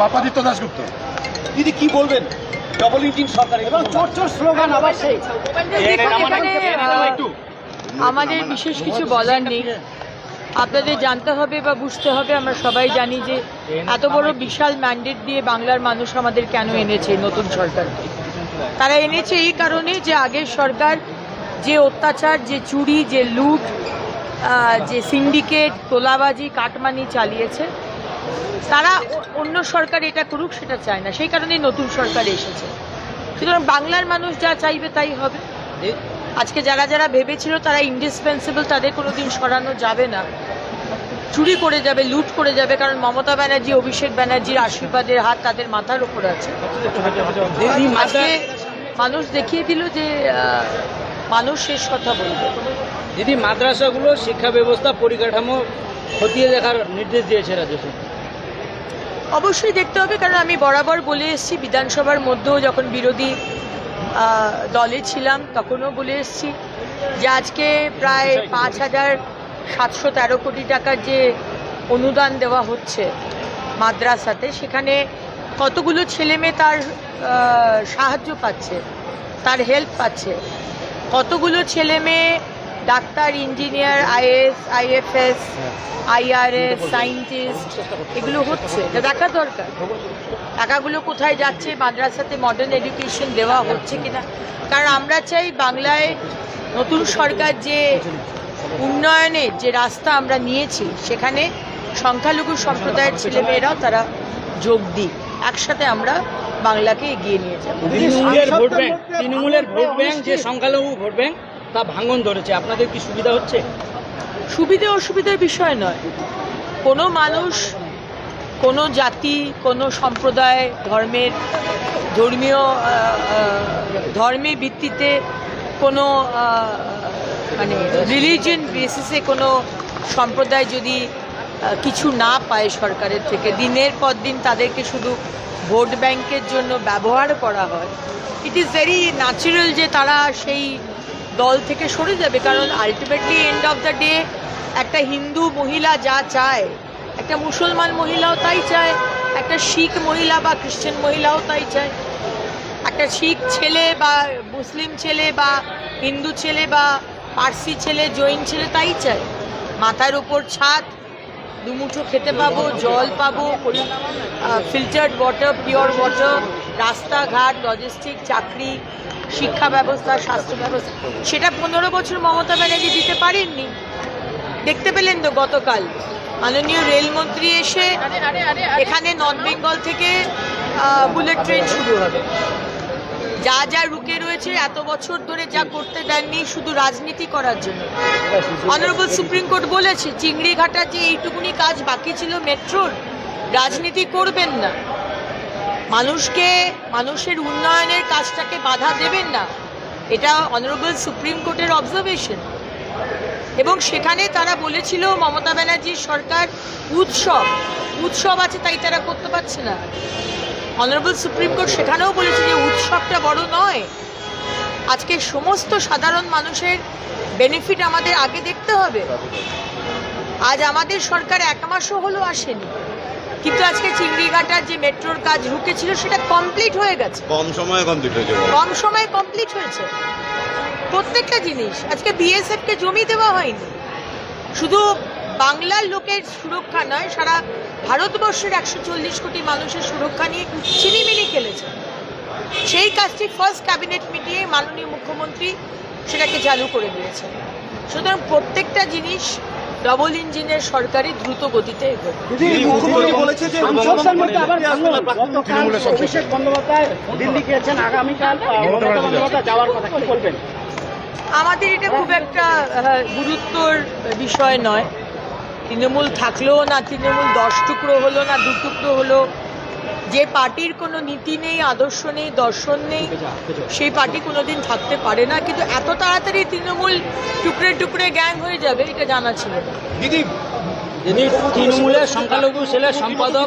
বাপাদিত্য দাশগুপ্ত, দিদি কি বলবেন? ডবল ইঞ্জিন সরকার এবং চোর চোর স্লোগান আবার সেই। আমাদের বিশেষ কিছু বলার নেই। আপনাদের জানতে হবে বা বুঝতে হবে, আমরা সবাই জানি যে এত বড় বিশাল ম্যান্ডেট দিয়ে বাংলার মানুষ আমাদের কেন এনেছে নতুন সরকারকে। তারা এনেছে এই কারণে যে আগের সরকার যে অত্যাচার, যে চুরি, যে লুট, যে সিন্ডিকেট, তোলাবাজি, কাটমানি চালিয়েছে, তারা অন্য সরকার এটা করুক সেটা চায় না। সেই কারণেই নতুন সরকার এসেছে। সুতরাং বাংলার মানুষ যা চাইবে তাই হবে। আজকে যারা যারা ভেবেছিল তারা ইন্ডিসপেন্সিবল, তাদের কোনোদিন সরানো যাবে না। চুরি করে যাবে, লুট করে যাবে, কারণ মমতা ব্যানার্জি, অভিষেক ব্যানার্জির আশীর্বাদের হাত তাদের মাথার উপর আছে। আজকে মানুষ দেখিয়ে দিল যে মানুষ শেষ কথা বলবে। দিদি, মাদ্রাসাগুলো শিক্ষা ব্যবস্থা পরিকাঠামো খতিয়ে দেখার নির্দেশ দিয়েছে রাজ্য সরকার। অবশ্যই দেখতে হবে, কারণ আমি বরাবর বলে এসেছি, বিধানসভার মধ্যেও যখন বিরোধী দলে ছিলাম তখনও বলে এসেছি যে আজকে প্রায় 5,713 কোটি টাকার যে অনুদান দেওয়া হচ্ছে মাদ্রাসাতে, সেখানে কতগুলো ছেলেমেয়ে তার সাহায্য পাচ্ছে, তার হেল্প পাচ্ছে। কতগুলো ছেলেমেয়ে doctor, engineer, IAS, IFS, IRS, scientist, এগুলো হচ্ছে, এটা দেখা দরকার। টাকাগুলো কোথায় যাচ্ছে, মাদ্রাসাতে মডার্ন এডুকেশন দেওয়া হচ্ছে কিনা। কারণ আমরা চাই বাংলায় নতুন সরকার যে উন্নয়নের যে রাস্তা আমরা নিয়েছি, সেখানে সংখ্যালঘু সম্প্রদায়ের ছেলেমেয়েরাও তারা যোগ দিক, একসাথে আমরা বাংলাকে এগিয়ে নিয়ে যাব। তৃণমূলের ভোট ব্যাংক যে সংখ্যালঘু ভোট ব্যাংক, তা ভাঙন ধরেছে। আপনাদের কি সুবিধা হচ্ছে? সুবিধে অসুবিধার বিষয় নয়। কোনো মানুষ, কোনো জাতি, কোনো সম্প্রদায়, ধর্মের ভিত্তিতে, কোনো মানে রিলিজিয়ন বেসিসে কোনো সম্প্রদায় যদি কিছু না পায় সরকারের থেকে, দিনের পর দিন তাদেরকে শুধু ভোট ব্যাংকের জন্য ব্যবহার করা হয়, ইট ইজ ভেরি ন্যাচারাল যে তারা সেই দল থেকে সরে যাবে। কারণ ultimately end of the day একটা হিন্দু মহিলা যা চায়, একটা মুসলমান মহিলাও তাই চায়, একটা শিখ মহিলা বা খ্রিশ্চান মহিলাও তাই চায়, একটা শিখ ছেলে বা মুসলিম ছেলে বা হিন্দু ছেলে বা পার্সি ছেলে, জৈন ছেলে তাই চায়। মাথার উপর ছাদ, দুমুঠো খেতে পাবো, জল পাবো, ফিল্টার্ড ওয়াটার, পিওর ওয়াটার, রাস্তাঘাট, লজিস্টিক, চাকরি, শিক্ষা ব্যবস্থা, স্বাস্থ্য ব্যবস্থা, সেটা 15 বছর মমতা ব্যানার্জি দিতে পারেননি। দেখতে পেলেন তো গতকাল মাননীয় রেলমন্ত্রী এসে এখানে নর্থ বেঙ্গল থেকে বুলেট ট্রেন শুরু হবে। যা যা রুকে রয়েছে এত বছর ধরে যা করতে দেননি শুধু রাজনীতি করার জন্য। অনারেবল সুপ্রিম কোর্ট বলেছে চিংড়িঘাটার যে এইটুকুনি কাজ বাকি ছিল মেট্রোর, রাজনীতি করবেন না, মানুষের উন্নয়নের কাজটাকে বাধা দেবেন না, এটা অনারেবল সুপ্রিম কোর্টের অবজারভেশন। এবং সেখানে তারা বলেছিল মমতা ব্যানার্জির সরকার উৎসব আছে তাই তারা করতে পারছে না। অনারেবল সুপ্রিম কোর্ট সেখানেও বলেছে যে উৎসবটা বড় নয়, আজকে সমস্ত সাধারণ মানুষের বেনিফিট আমাদের আগে দেখতে হবে। আজ আমাদের সরকার 1 মাসও হলো আসেনি, কিন্তু আজকে চিংড়িঘাটার যে মেট্রোর কাজ রুকেছিল সেটা কমপ্লিট হয়ে গেছে, কম সময়ে কমপ্লিট হয়েছে। প্রত্যেকটা জিনিস, আজকে বিএসএফকে জমি দেওয়া হয়নি, শুধু বাংলার লোকের সুরক্ষা নয়, সারা ভারতবর্ষের 140 কোটি মানুষের সুরক্ষা নিয়ে চিনিমিনি খেলেছে। সেই কাজটি ফার্স্ট ক্যাবিনেট মিটিংয়ে মাননীয় মুখ্যমন্ত্রী সেটাকে চালু করে দিয়েছে। সুতরাং প্রত্যেকটা জিনিস ডবল ইঞ্জিনের সরকারি দ্রুত গতিতে এগোবে। আমাদের এটা খুব একটা গুরুত্বর বিষয় নয়। তৃণমূল থাকলেও না তৃণমূল 10 টুকরো হলো না 2 টুকরো হলো, যে পার্টির কোনো নীতি নেই, আদর্শ নেই, দর্শন নেই, সেই পার্টি কোনোদিন থাকতে পারে না। কিন্তু এত তাড়াতাড়ি তৃণমূল টুকরে টুকরে গ্যাং হয়ে যাবে এটা জানা ছিল না। দিদি, তৃণমূলের সংখ্যালঘু সেলের সম্পাদক